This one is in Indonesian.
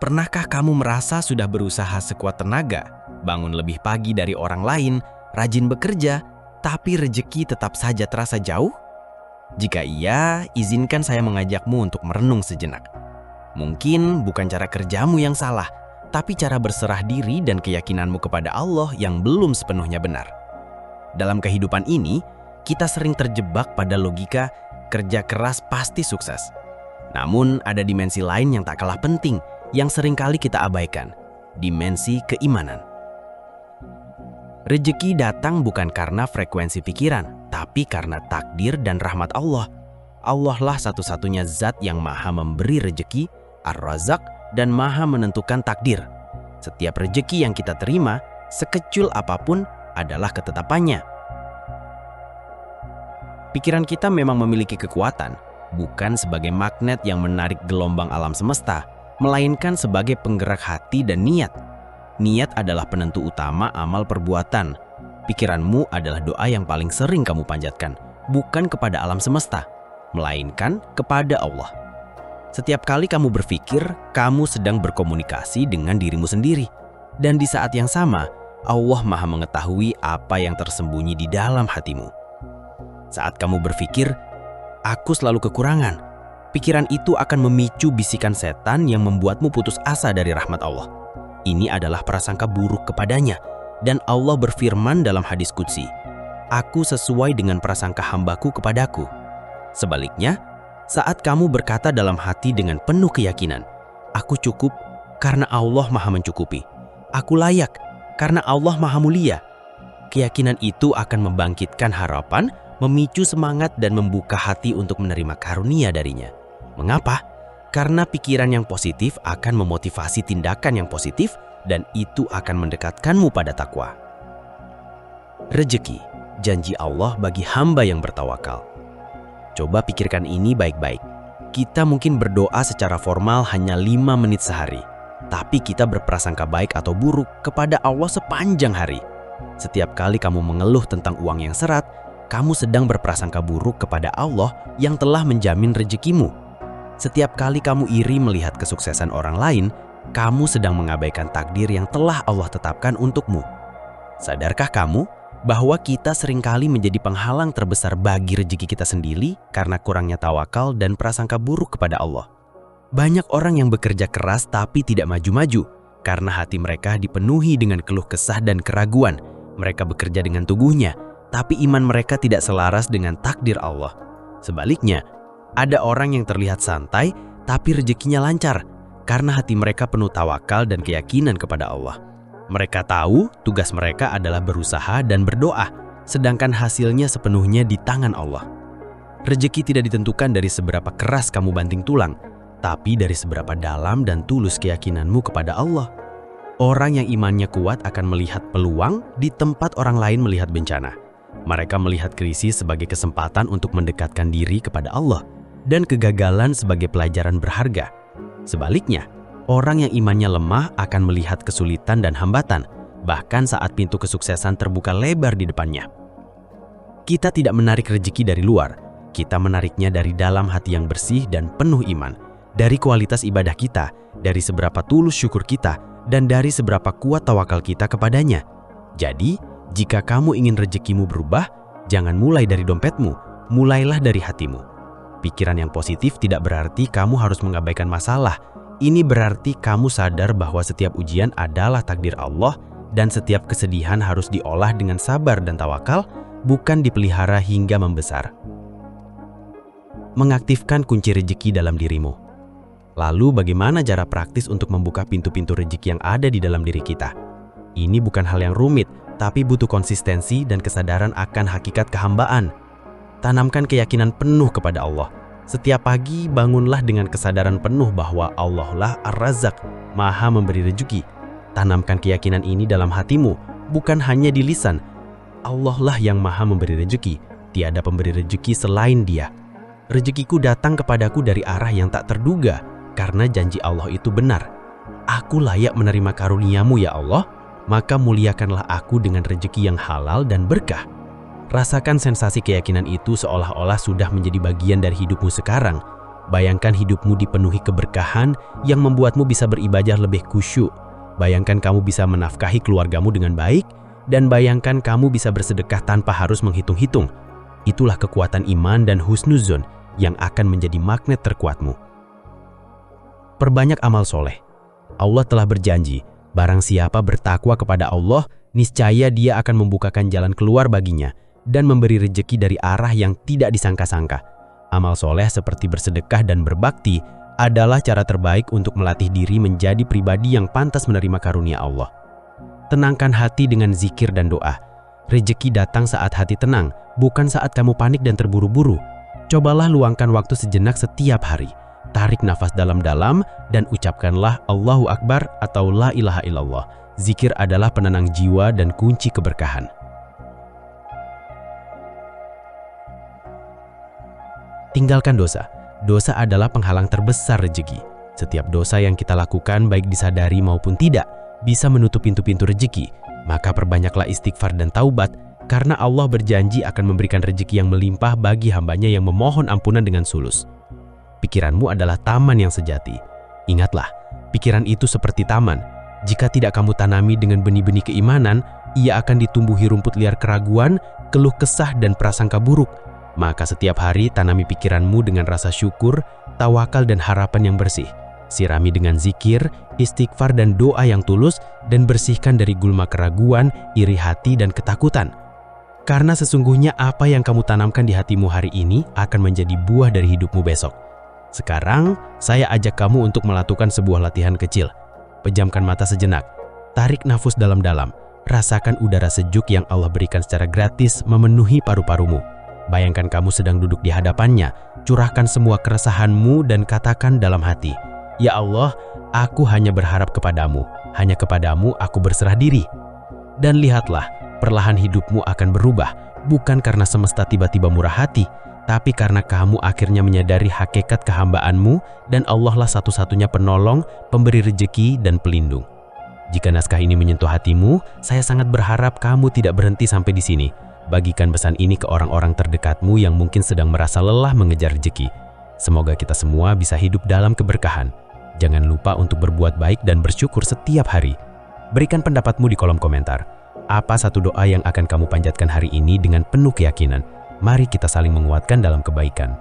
Pernahkah kamu merasa sudah berusaha sekuat tenaga, bangun lebih pagi dari orang lain, rajin bekerja, tapi rejeki tetap saja terasa jauh? Jika iya, izinkan saya mengajakmu untuk merenung sejenak. Mungkin bukan cara kerjamu yang salah, tapi cara berserah diri dan keyakinanmu kepada Allah yang belum sepenuhnya benar. Dalam kehidupan ini, kita sering terjebak pada logika kerja keras pasti sukses. Namun, ada dimensi lain yang tak kalah penting, yang seringkali kita abaikan, dimensi keimanan. Rezeki datang bukan karena frekuensi pikiran, tapi karena takdir dan rahmat Allah. Allah lah satu-satunya zat yang maha memberi rezeki, Ar-Razzaq, dan maha menentukan takdir. Setiap rezeki yang kita terima, sekecil apapun, adalah ketetapannya. Pikiran kita memang memiliki kekuatan, bukan sebagai magnet yang menarik gelombang alam semesta, melainkan sebagai penggerak hati dan niat. Niat adalah penentu utama amal perbuatan. Pikiranmu adalah doa yang paling sering kamu panjatkan, bukan kepada alam semesta, melainkan kepada Allah. Setiap kali kamu berpikir, kamu sedang berkomunikasi dengan dirimu sendiri. Dan di saat yang sama, Allah Maha mengetahui apa yang tersembunyi di dalam hatimu. Saat kamu berpikir, aku selalu kekurangan, pikiran itu akan memicu bisikan setan yang membuatmu putus asa dari rahmat Allah. Ini adalah prasangka buruk kepadanya, dan Allah berfirman dalam hadis qudsi, "Aku sesuai dengan prasangka hambaku kepadaku." Sebaliknya, saat kamu berkata dalam hati dengan penuh keyakinan, "Aku cukup karena Allah Maha mencukupi. Aku layak karena Allah Maha mulia." Keyakinan itu akan membangkitkan harapan, memicu semangat, dan membuka hati untuk menerima karunia darinya. Mengapa? Karena pikiran yang positif akan memotivasi tindakan yang positif, dan itu akan mendekatkanmu pada takwa. Rezeki, janji Allah bagi hamba yang bertawakal. Coba pikirkan ini baik-baik. Kita mungkin berdoa secara formal hanya 5 menit sehari, tapi kita berprasangka baik atau buruk kepada Allah sepanjang hari. Setiap kali kamu mengeluh tentang uang yang seret, kamu sedang berprasangka buruk kepada Allah yang telah menjamin rezekimu. Setiap kali kamu iri melihat kesuksesan orang lain, kamu sedang mengabaikan takdir yang telah Allah tetapkan untukmu. Sadarkah kamu bahwa kita seringkali menjadi penghalang terbesar bagi rezeki kita sendiri karena kurangnya tawakal dan prasangka buruk kepada Allah? Banyak orang yang bekerja keras tapi tidak maju-maju karena hati mereka dipenuhi dengan keluh kesah dan keraguan. Mereka bekerja dengan tubuhnya, tapi iman mereka tidak selaras dengan takdir Allah. Sebaliknya, ada orang yang terlihat santai, tapi rezekinya lancar, karena hati mereka penuh tawakal dan keyakinan kepada Allah. Mereka tahu tugas mereka adalah berusaha dan berdoa, sedangkan hasilnya sepenuhnya di tangan Allah. Rezeki tidak ditentukan dari seberapa keras kamu banting tulang, tapi dari seberapa dalam dan tulus keyakinanmu kepada Allah. Orang yang imannya kuat akan melihat peluang di tempat orang lain melihat bencana. Mereka melihat krisis sebagai kesempatan untuk mendekatkan diri kepada Allah, dan kegagalan sebagai pelajaran berharga. Sebaliknya, orang yang imannya lemah akan melihat kesulitan dan hambatan, bahkan saat pintu kesuksesan terbuka lebar di depannya. Kita tidak menarik rezeki dari luar, kita menariknya dari dalam hati yang bersih dan penuh iman, dari kualitas ibadah kita, dari seberapa tulus syukur kita, dan dari seberapa kuat tawakal kita kepadanya. Jadi, jika kamu ingin rezekimu berubah, jangan mulai dari dompetmu, mulailah dari hatimu. Pikiran yang positif tidak berarti kamu harus mengabaikan masalah. Ini berarti kamu sadar bahwa setiap ujian adalah takdir Allah, dan setiap kesedihan harus diolah dengan sabar dan tawakal, bukan dipelihara hingga membesar. Mengaktifkan kunci rezeki dalam dirimu. Lalu bagaimana cara praktis untuk membuka pintu-pintu rezeki yang ada di dalam diri kita? Ini bukan hal yang rumit, tapi butuh konsistensi dan kesadaran akan hakikat kehambaan. Tanamkan keyakinan penuh kepada Allah. Setiap pagi bangunlah dengan kesadaran penuh bahwa Allah lah Ar-Razzaq, Maha memberi rezeki. Tanamkan keyakinan ini dalam hatimu, bukan hanya di lisan. Allah lah yang Maha memberi rezeki, tiada pemberi rezeki selain Dia. Rezekiku datang kepadaku dari arah yang tak terduga, karena janji Allah itu benar. Aku layak menerima karunia-Mu ya Allah, maka muliakanlah aku dengan rezeki yang halal dan berkah. Rasakan sensasi keyakinan itu seolah-olah sudah menjadi bagian dari hidupmu sekarang. Bayangkan hidupmu dipenuhi keberkahan yang membuatmu bisa beribadah lebih khusyuk. Bayangkan kamu bisa menafkahi keluargamu dengan baik, dan bayangkan kamu bisa bersedekah tanpa harus menghitung-hitung. Itulah kekuatan iman dan husnuzon yang akan menjadi magnet terkuatmu. Perbanyak amal soleh. Allah telah berjanji, barang siapa bertakwa kepada Allah, niscaya Dia akan membukakan jalan keluar baginya dan memberi rejeki dari arah yang tidak disangka-sangka. Amal soleh seperti bersedekah dan berbakti adalah cara terbaik untuk melatih diri menjadi pribadi yang pantas menerima karunia Allah. Tenangkan hati dengan zikir dan doa. Rejeki datang saat hati tenang, bukan saat kamu panik dan terburu-buru. Cobalah luangkan waktu sejenak setiap hari. Tarik nafas dalam-dalam dan ucapkanlah Allahu Akbar atau La ilaha illallah. Zikir adalah penenang jiwa dan kunci keberkahan. Tinggalkan dosa. Dosa adalah penghalang terbesar rezeki. Setiap dosa yang kita lakukan, baik disadari maupun tidak, bisa menutup pintu-pintu rezeki. Maka perbanyaklah istighfar dan taubat, karena Allah berjanji akan memberikan rezeki yang melimpah bagi hambanya yang memohon ampunan dengan tulus. Pikiranmu adalah taman yang sejati. Ingatlah, pikiran itu seperti taman. Jika tidak kamu tanami dengan benih-benih keimanan, ia akan ditumbuhi rumput liar keraguan, keluh kesah, dan prasangka buruk. Maka setiap hari tanami pikiranmu dengan rasa syukur, tawakal, dan harapan yang bersih. Sirami dengan zikir, istighfar, dan doa yang tulus, dan bersihkan dari gulma keraguan, iri hati, dan ketakutan. Karena sesungguhnya apa yang kamu tanamkan di hatimu hari ini akan menjadi buah dari hidupmu besok. Sekarang, saya ajak kamu untuk melakukan sebuah latihan kecil. Pejamkan mata sejenak, tarik nafas dalam-dalam, rasakan udara sejuk yang Allah berikan secara gratis memenuhi paru-parumu. Bayangkan kamu sedang duduk di hadapannya, curahkan semua keresahanmu dan katakan dalam hati, "Ya Allah, aku hanya berharap kepadamu, hanya kepadamu aku berserah diri." Dan lihatlah, perlahan hidupmu akan berubah, bukan karena semesta tiba-tiba murah hati, tapi karena kamu akhirnya menyadari hakikat kehambaanmu dan Allah lah satu-satunya penolong, pemberi rejeki, dan pelindung. Jika naskah ini menyentuh hatimu, saya sangat berharap kamu tidak berhenti sampai di sini. Bagikan pesan ini ke orang-orang terdekatmu yang mungkin sedang merasa lelah mengejar rezeki. Semoga kita semua bisa hidup dalam keberkahan. Jangan lupa untuk berbuat baik dan bersyukur setiap hari. Berikan pendapatmu di kolom komentar. Apa satu doa yang akan kamu panjatkan hari ini dengan penuh keyakinan? Mari kita saling menguatkan dalam kebaikan.